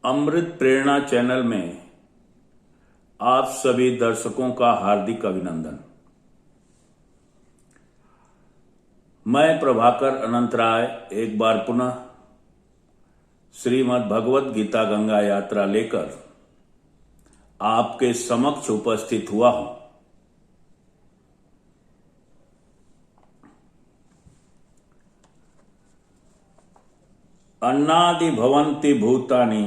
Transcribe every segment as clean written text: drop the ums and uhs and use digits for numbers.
अमृत प्रेरणा channel में आप सभी दर्शकों का हार्दिक अभिनंदन। मैं प्रभाकर अनंत राय एक बार पुनः श्रीमद् भगवत गीता गंगा यात्रा लेकर आपके समक्ष उपस्थित हुआ हूं। अन्नादि भवन्ति भूतानि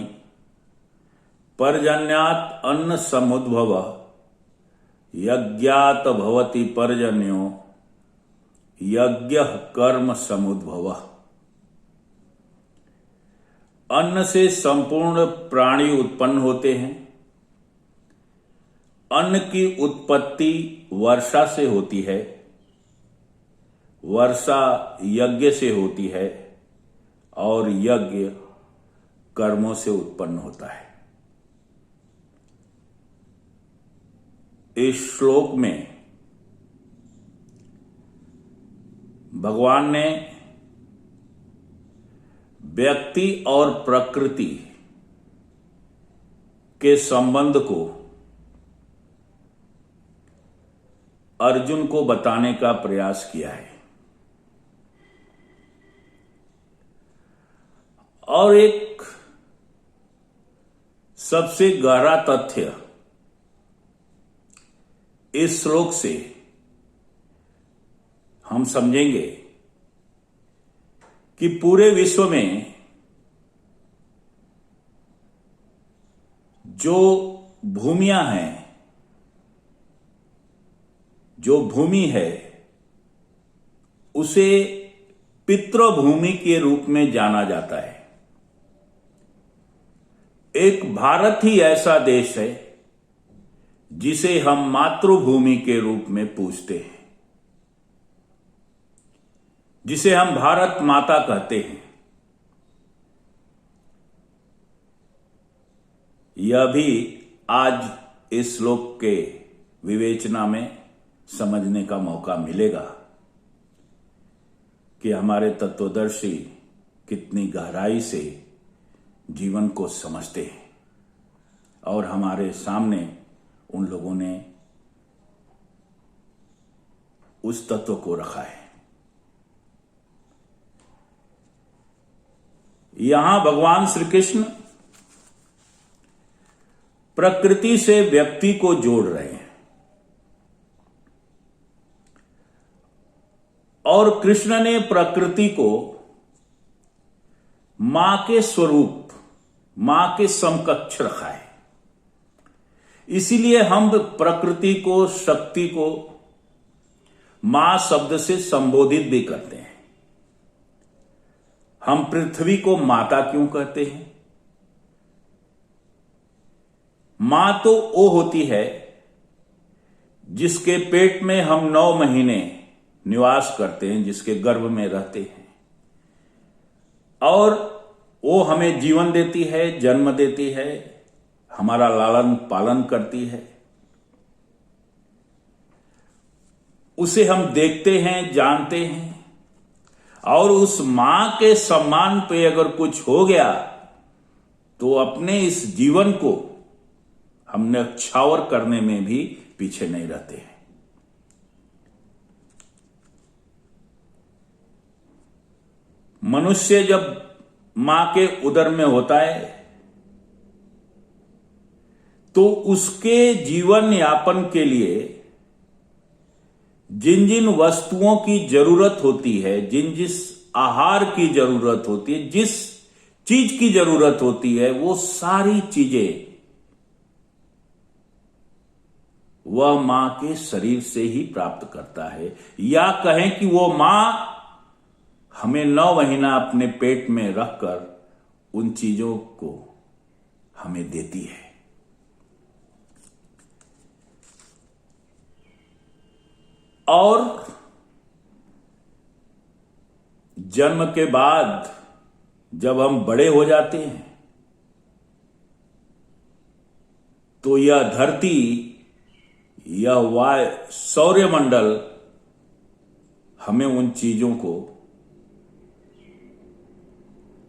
पर्जन्यात् अन्न समुद्भव यज्ञात् भवति पर्जन्यो यज्ञः कर्म समुद्भव। अन्न से संपूर्ण प्राणी उत्पन्न होते हैं। अन्न की उत्पत्ति वर्षा से होती है, वर्षा यज्ञ से होती है और यज्ञ कर्मों से उत्पन्न होता है। इस श्लोक में भगवान ने व्यक्ति और प्रकृति के संबंध को अर्जुन को बताने का प्रयास किया है। और एक सबसे गहरा तथ्य इस श्लोक से हम समझेंगे कि पूरे विश्व में जो भूमियां हैं, जो भूमि है, उसे पितृभूमि के रूप में जाना जाता है। एक भारत ही ऐसा देश है जिसे हम मातृभूमि के रूप में पूजते हैं, जिसे हम भारत माता कहते हैं। यह भी आज इस श्लोक के विवेचना में समझने का मौका मिलेगा कि हमारे तत्वदर्शी कितनी गहराई से जीवन को समझते हैं और हमारे सामने उन लोगों ने उस तत्व को रखा है। यहां भगवान श्री कृष्ण प्रकृति से व्यक्ति को जोड़ रहे हैं और कृष्ण ने प्रकृति को मां के स्वरूप, मां के समकक्ष रखा है। इसीलिए हम प्रकृति को, शक्ति को मां शब्द से संबोधित भी करते हैं। हम पृथ्वी को माता क्यों कहते हैं? मां तो वो होती है जिसके पेट में हम 9 महीने निवास करते हैं, जिसके गर्भ में रहते हैं, और वो हमें जीवन देती है, जन्म देती है, हमारा लालन पालन करती है। उसे हम देखते हैं, जानते हैं, और उस मां के सम्मान पे अगर कुछ हो गया तो अपने इस जीवन को हम न्यौछावर करने में भी पीछे नहीं रहते हैं। मनुष्य जब मां के उदर में होता है तो उसके जीवन यापन के लिए जिन जिन वस्तुओं की जरूरत होती है, जिन जिस आहार की जरूरत होती है, जिस चीज की जरूरत होती है, वो सारी चीजें वह मां के शरीर से ही प्राप्त करता है। या कहें कि वो मां हमें 9 महीना अपने पेट में रखकर उन चीजों को हमें देती है। और जन्म के बाद जब हम बड़े हो जाते हैं तो यह धरती, यह सौर्यमंडल हमें उन चीजों को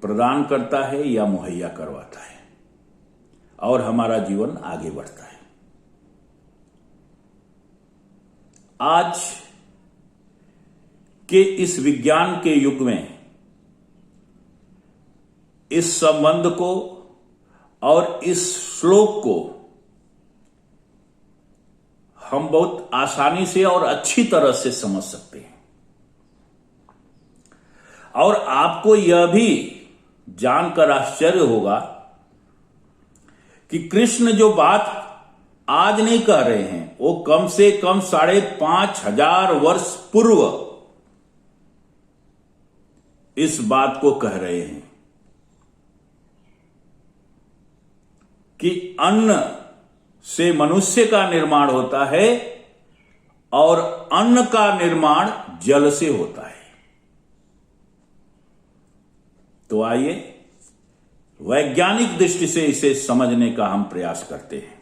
प्रदान करता है या मुहैया करवाता है। और हमारा जीवन आगे बढ़ता है। आज के इस विज्ञान के युग में इस संबंध को और इस श्लोक को हम बहुत आसानी से और अच्छी तरह से समझ सकते हैं। और आपको यह भी जानकर आश्चर्य होगा कि कृष्ण जो बात आज नहीं कह रहे हैं, वो कम से कम 5,500 वर्ष पूर्व इस बात को कह रहे हैं कि अन्न से मनुष्य का निर्माण होता है और अन्न का निर्माण जल से होता है। तो आइए वैज्ञानिक दृष्टि से इसे समझने का हम प्रयास करते हैं।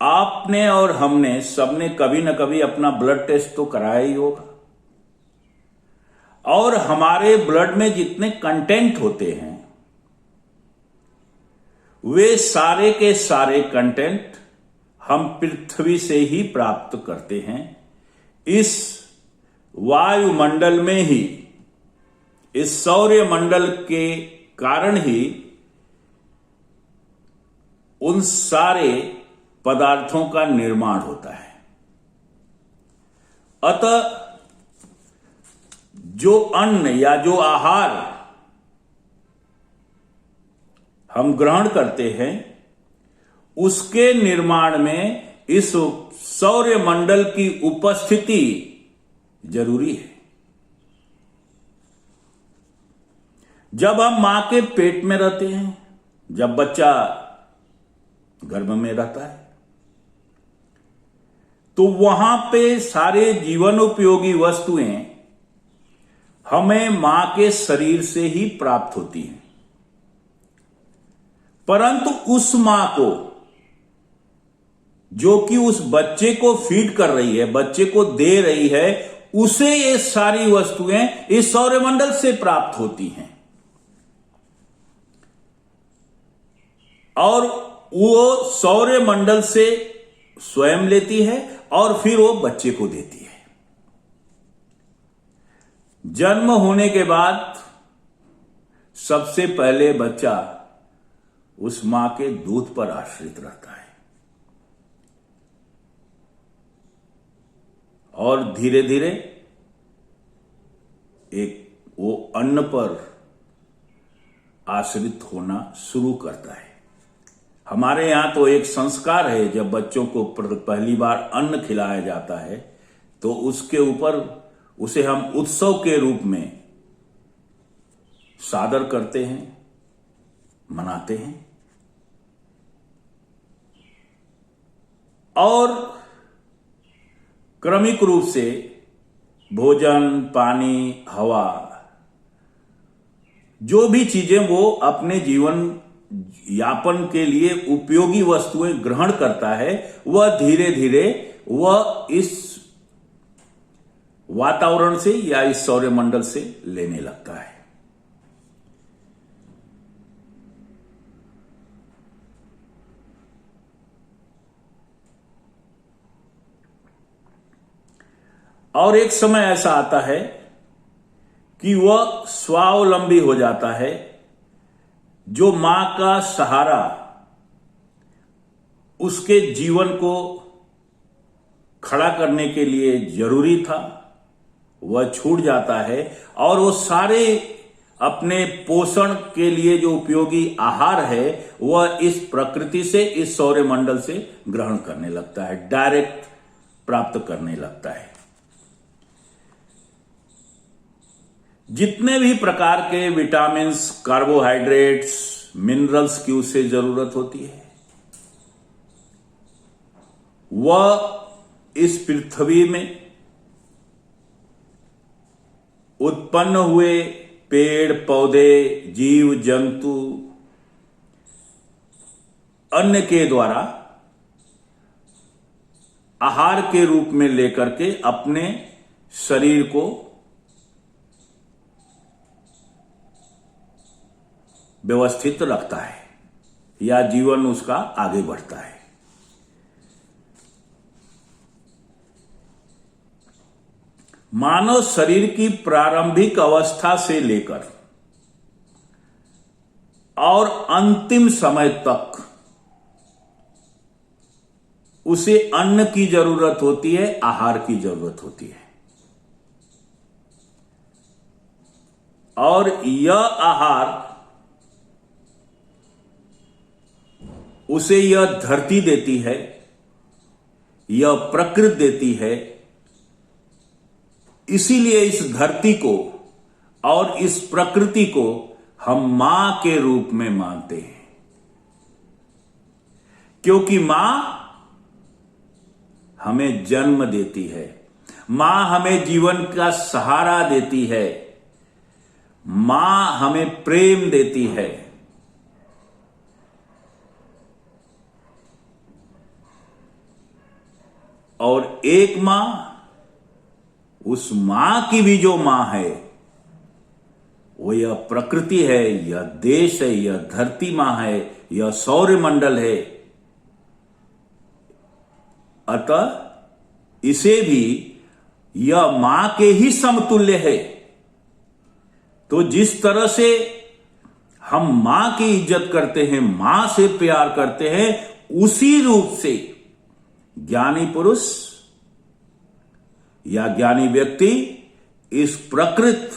आपने और हमने सबने कभी न कभी अपना ब्लड टेस्ट तो कराया ही होगा, और हमारे ब्लड में जितने कंटेंट होते हैं वे सारे के सारे कंटेंट हम पृथ्वी से ही प्राप्त करते हैं। इस वायुमंडल में ही, इस सौर्यमंडल के कारण ही उन सारे पदार्थों का निर्माण होता है। अतः जो अन्न या जो आहार हम ग्रहण करते हैं उसके निर्माण में इस सौर्यमंडल की उपस्थिति जरूरी है। जब हम मां के पेट में रहते हैं, जब बच्चा गर्भ में रहता है, तो वहां पे सारे जीवन उपयोगी वस्तुएं हमें मां के शरीर से ही प्राप्त होती हैं। परंतु उस मां को, जो कि उस बच्चे को फीड कर रही है, बच्चे को दे रही है, उसे ये सारी वस्तुएं इस सौरमंडल से प्राप्त होती हैं और वो सौरमंडल से स्वयं लेती है और फिर वो बच्चे को देती है। जन्म होने के बाद सबसे पहले बच्चा उस मां के दूध पर आश्रित रहता है और धीरे धीरे वो अन्न पर आश्रित होना शुरू करता है। हमारे यहां तो एक संस्कार है, जब बच्चों को पहली बार अन्न खिलाया जाता है तो उसके ऊपर उसे हम उत्सव के रूप में सादर करते हैं, मनाते हैं और क्रमिक रूप से भोजन, पानी, हवा, जो भी चीजें वो अपने जीवन यापन के लिए उपयोगी वस्तुएं ग्रहण करता है, वह धीरे धीरे वह इस वातावरण से या इस सौरमंडल से लेने लगता है। और एक समय ऐसा आता है कि वह स्वावलंबी हो जाता है। जो मां का सहारा उसके जीवन को खड़ा करने के लिए जरूरी था, वह छूट जाता है और वो सारे अपने पोषण के लिए जो उपयोगी आहार है वह इस प्रकृति से, इस सौरमंडल से ग्रहण करने लगता है, डायरेक्ट प्राप्त करने लगता है। जितने भी प्रकार के विटामिन्स, कार्बोहाइड्रेट्स, मिनरल्स की उसे जरूरत होती है, वह इस पृथ्वी में उत्पन्न हुए पेड़ पौधे, जीव जंतु अन्न के द्वारा आहार के रूप में लेकर के अपने शरीर को व्यवस्थित रखता है। या जीवन उसका आगे बढ़ता है। मानव शरीर की प्रारंभिक अवस्था से लेकर और अंतिम समय तक उसे अन्न की जरूरत होती है, आहार की जरूरत होती है। और यह आहार उसे यह धरती देती है, यह प्रकृति देती है। इसीलिए इस धरती को और इस प्रकृति को हम मां के रूप में मानते हैं, क्योंकि मां हमें जन्म देती है, मां हमें जीवन का सहारा देती है, मां हमें प्रेम देती है। और एक मां, उस मां की भी जो मां है वो यह प्रकृति है, यह देश है, यह धरती मां है, यह सौरमंडल है। अतः इसे भी यह मां के ही समतुल्य है। तो जिस तरह से हम मां की इज्जत करते हैं, मां से प्यार करते हैं, उसी रूप से ज्ञानी पुरुष या ज्ञानी व्यक्ति इस प्रकृति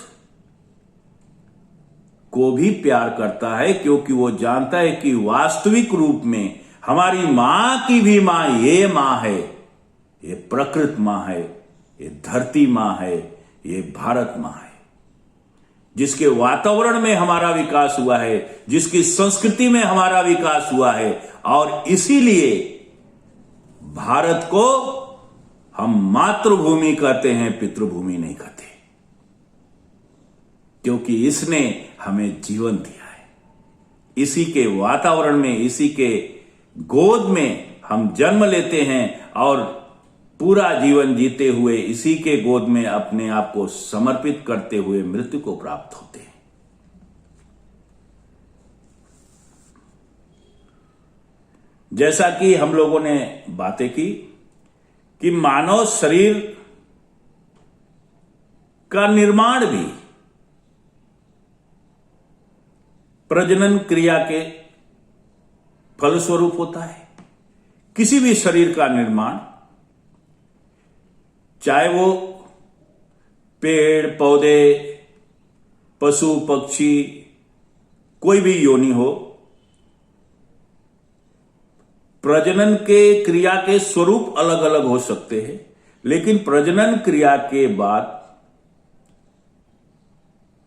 को भी प्यार करता है, क्योंकि वो जानता है कि वास्तविक रूप में हमारी मां की भी मां ये मां है, ये प्रकृति मां है, ये धरती मां है, ये भारत मां है, जिसके वातावरण में हमारा विकास हुआ है, जिसकी संस्कृति में हमारा विकास हुआ है। और इसीलिए भारत को हम मातृभूमि कहते हैं, पितृभूमि नहीं कहते, क्योंकि इसने हमें जीवन दिया है। इसी के वातावरण में, इसी के गोद में हम जन्म लेते हैं और पूरा जीवन जीते हुए इसी के गोद में अपने आप को समर्पित करते हुए मृत्यु को प्राप्त होते हैं। जैसा कि हम लोगों ने बातें की कि मानव शरीर का निर्माण भी प्रजनन क्रिया के फलस्वरूप होता है। किसी भी शरीर का निर्माण, चाहे वो पेड़ पौधे, पशु पक्षी, कोई भी योनि हो, प्रजनन के क्रिया के स्वरूप अलग अलग हो सकते हैं, लेकिन प्रजनन क्रिया के बाद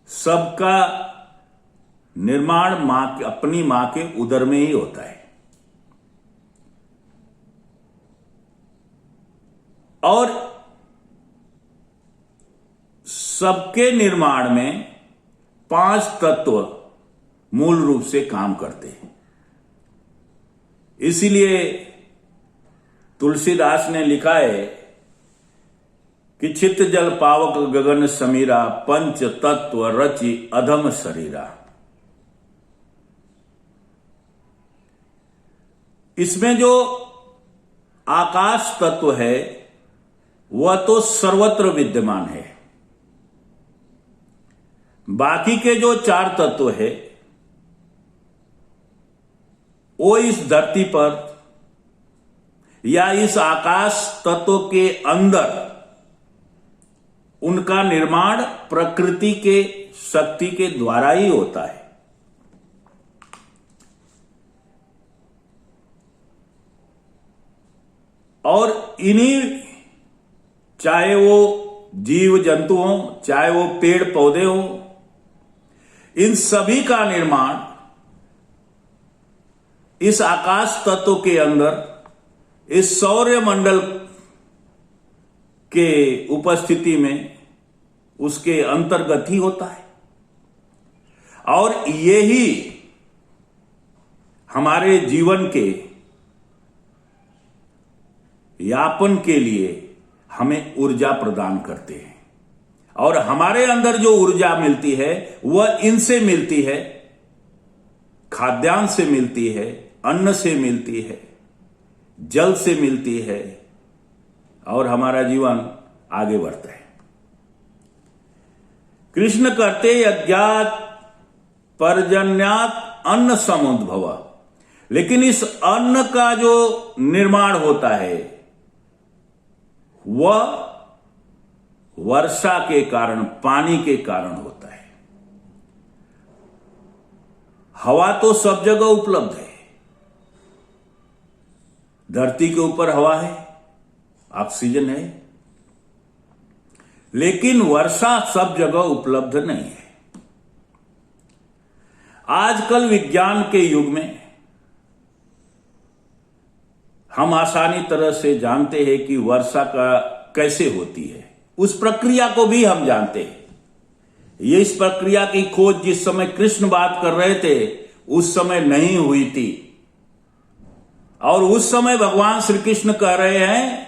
सबका निर्माण अपनी मां के उदर में ही होता है। और सबके निर्माण में 5 तत्व मूल रूप से काम करते हैं। इसीलिए तुलसीदास ने लिखा है कि चित्त जल पावक गगन समीरा, पंच तत्व रचि अधम शरीरा। इसमें जो आकाश तत्व है वह तो सर्वत्र विद्यमान है। बाकी के जो 4 तत्व है वो इस धरती पर या इस आकाश तत्व के अंदर उनका निर्माण प्रकृति के शक्ति के द्वारा ही होता है। और इन्हीं, चाहे वो जीव जंतु हो, चाहे वो पेड़ पौधे हो, इन सभी का निर्माण इस आकाश तत्व के अंदर, इस सौर्य मंडल के उपस्थिति में, उसके अंतर्गत ही होता है। और यही हमारे जीवन के यापन के लिए हमें ऊर्जा प्रदान करते हैं। और हमारे अंदर जो ऊर्जा मिलती है वह इनसे मिलती है, खाद्यान्न से मिलती है, अन्न से मिलती है, जल से मिलती है और हमारा जीवन आगे बढ़ता है। कृष्ण कहते यज्ञात पर्जन्यात अन्न समुद्भव, लेकिन इस अन्न का जो निर्माण होता है वह वर्षा के कारण, पानी के कारण होता है। हवा तो सब जगह उपलब्ध है, धरती के ऊपर हवा है, ऑक्सीजन है, लेकिन वर्षा सब जगह उपलब्ध नहीं है। आजकल विज्ञान के युग में हम आसानी तरह से जानते हैं कि वर्षा का कैसे होती है, उस प्रक्रिया को भी हम जानते हैं। ये इस प्रक्रिया की खोज जिस समय कृष्ण बात कर रहे थे उस समय नहीं हुई थी, और उस समय भगवान श्री कृष्ण कह रहे हैं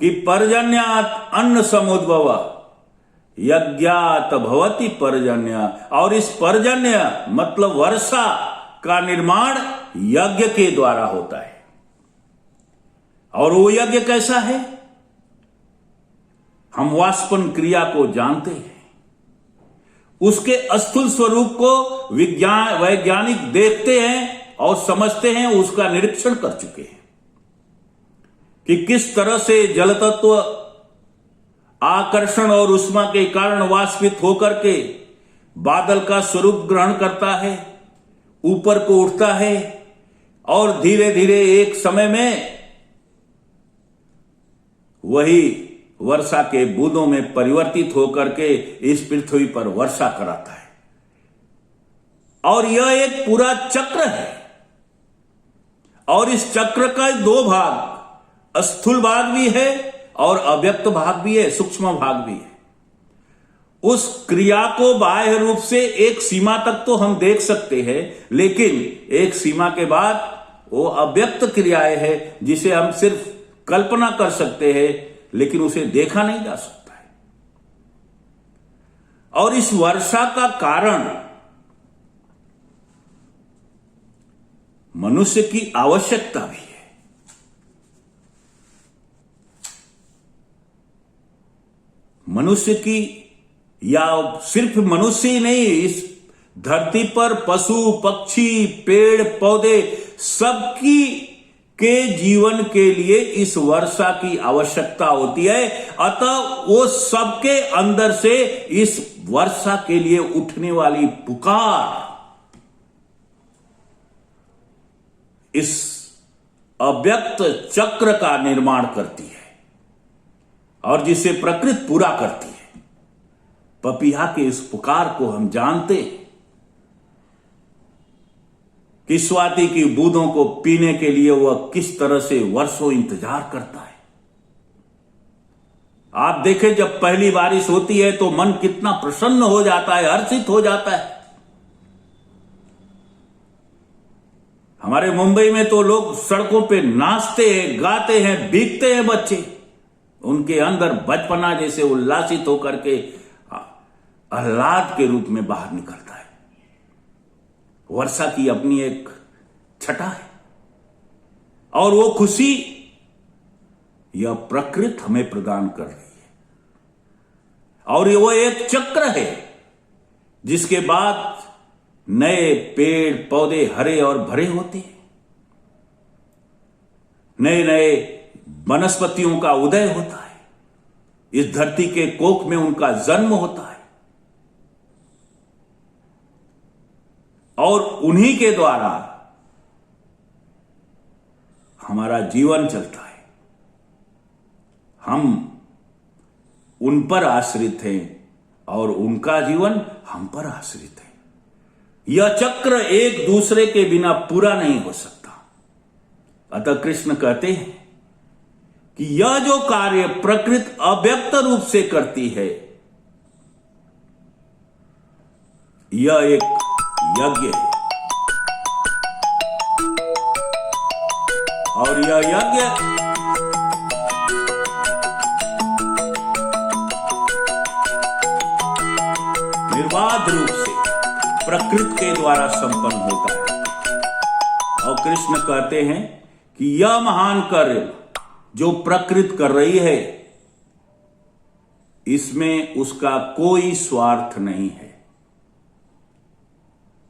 कि पर्जन्यात अन्न समुद्भव यज्ञात भवति पर्जन्य, और इस पर्जन्य मतलब वर्षा का निर्माण यज्ञ के द्वारा होता है। और वो यज्ञ कैसा है? हम वाष्पन क्रिया को जानते हैं, उसके स्थूल स्वरूप को वैज्ञानिक देखते हैं और समझते हैं, उसका निरीक्षण कर चुके हैं कि किस तरह से जल तत्व आकर्षण और उष्मा के कारण वाष्पित होकर के बादल का स्वरूप ग्रहण करता है, ऊपर को उठता है और धीरे धीरे एक समय में वही वर्षा के बूंदों में परिवर्तित होकर के इस पृथ्वी पर वर्षा कराता है। और यह एक पूरा चक्र है, और इस चक्र का दो भाग, स्थूल भाग भी है और अव्यक्त भाग भी है, सूक्ष्म भाग भी है। उस क्रिया को बाह्य रूप से एक सीमा तक तो हम देख सकते हैं, लेकिन एक सीमा के बाद वो अव्यक्त क्रियाएं है जिसे हम सिर्फ कल्पना कर सकते हैं, लेकिन उसे देखा नहीं जा सकता है। और इस वर्षा का कारण मनुष्य की आवश्यकता भी है। मनुष्य की, या सिर्फ मनुष्य ही नहीं, इस धरती पर पशु पक्षी पेड़ पौधे सबकी के जीवन के लिए इस वर्षा की आवश्यकता होती है। अतः वो सबके अंदर से इस वर्षा के लिए उठने वाली पुकार इस अव्यक्त चक्र का निर्माण करती है और जिसे प्रकृति पूरा करती है। पपीहा के इस पुकार को हम जानते हैं कि स्वाति की बूंदों को पीने के लिए वह किस तरह से वर्षों इंतजार करता है। आप देखें, जब पहली बारिश होती है तो मन कितना प्रसन्न हो जाता है, हर्षित हो जाता है। हमारे मुंबई में तो लोग सड़कों पे नाचते हैं, गाते हैं, भीगते हैं बच्चे। उनके अंदर बचपना जैसे उल्लासित होकर के आह्लाद के रूप में बाहर निकलता है। वर्षा की अपनी एक छटा है, और वो खुशी यह प्रकृति हमें प्रदान कर रही है। और वो एक चक्र है जिसके बाद नए पेड़ पौधे हरे और भरे होते हैं, नए नए वनस्पतियों का उदय होता है, इस धरती के कोख में उनका जन्म होता है, और उन्हीं के द्वारा हमारा जीवन चलता है। हम उन पर आश्रित हैं और उनका जीवन हम पर आश्रित है। यह चक्र एक दूसरे के बिना पूरा नहीं हो सकता। अतः कृष्ण कहते हैं कि यह जो कार्य प्रकृति अव्यक्त रूप से करती है, यह एक यज्ञ है, और यह यज्ञ निर्बाध रूप से प्रकृति के द्वारा संपन्न होता है। और कृष्ण कहते हैं कि यह महान कार्य जो प्रकृति कर रही है, इसमें उसका कोई स्वार्थ नहीं है।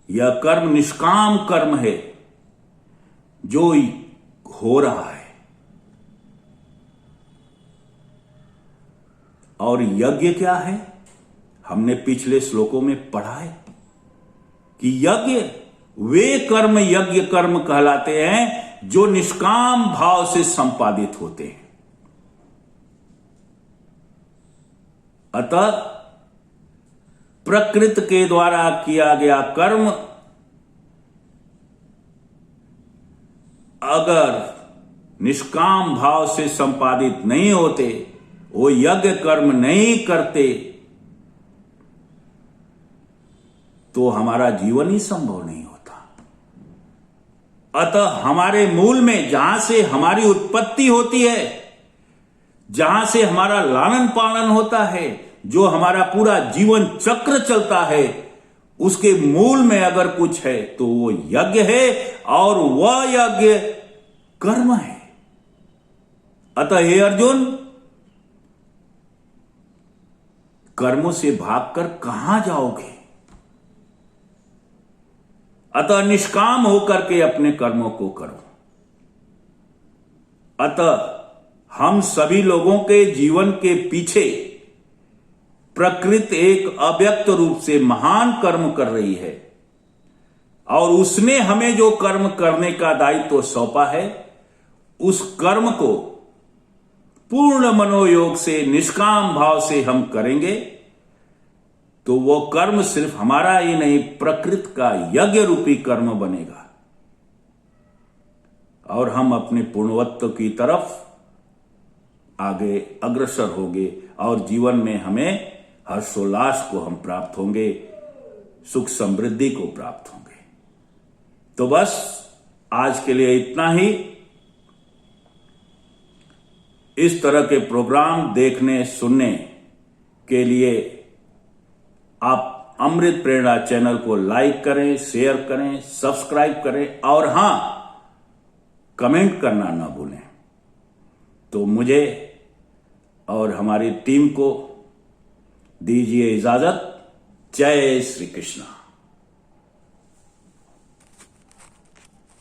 यह कर्म निष्काम कर्म है जो हो रहा है। और यज्ञ क्या है? हमने पिछले श्लोकों में पढ़ा है कि यज्ञ वे कर्म यज्ञ कर्म कहलाते हैं जो निष्काम भाव से संपादित होते हैं। अतः प्रकृति के द्वारा किया गया कर्म अगर निष्काम भाव से संपादित नहीं होते, वो यज्ञ कर्म नहीं करते, तो हमारा जीवन ही संभव नहीं होता। अतः हमारे मूल में जहां से हमारी उत्पत्ति होती है, जहां से हमारा लालन पालन होता है, जो हमारा पूरा जीवन चक्र चलता है, उसके मूल में अगर कुछ है तो वो यज्ञ है, और वह यज्ञ कर्म है। अतः हे अर्जुन, कर्मों से भागकर कहां जाओगे? अतः निष्काम होकर के अपने कर्मों को करो। अतः हम सभी लोगों के जीवन के पीछे प्रकृति एक अव्यक्त रूप से महान कर्म कर रही है, और उसने हमें जो कर्म करने का दायित्व सौंपा है, उस कर्म को पूर्ण मनोयोग से निष्काम भाव से हम करेंगे तो वो कर्म सिर्फ हमारा ही नहीं, प्रकृति का यज्ञ रूपी कर्म बनेगा, और हम अपने पूर्णवत्व की तरफ आगे अग्रसर होंगे, और जीवन में हमें हर्षोल्लास को हम प्राप्त होंगे, सुख समृद्धि को प्राप्त होंगे। तो बस आज के लिए इतना ही। इस तरह के प्रोग्राम देखने सुनने के लिए आप अमृत प्रेरणा चैनल को लाइक करें, शेयर करें, सब्सक्राइब करें, और हां, कमेंट करना ना भूलें। तो मुझे और हमारी टीम को दीजिए इजाजत। जय श्री कृष्ण।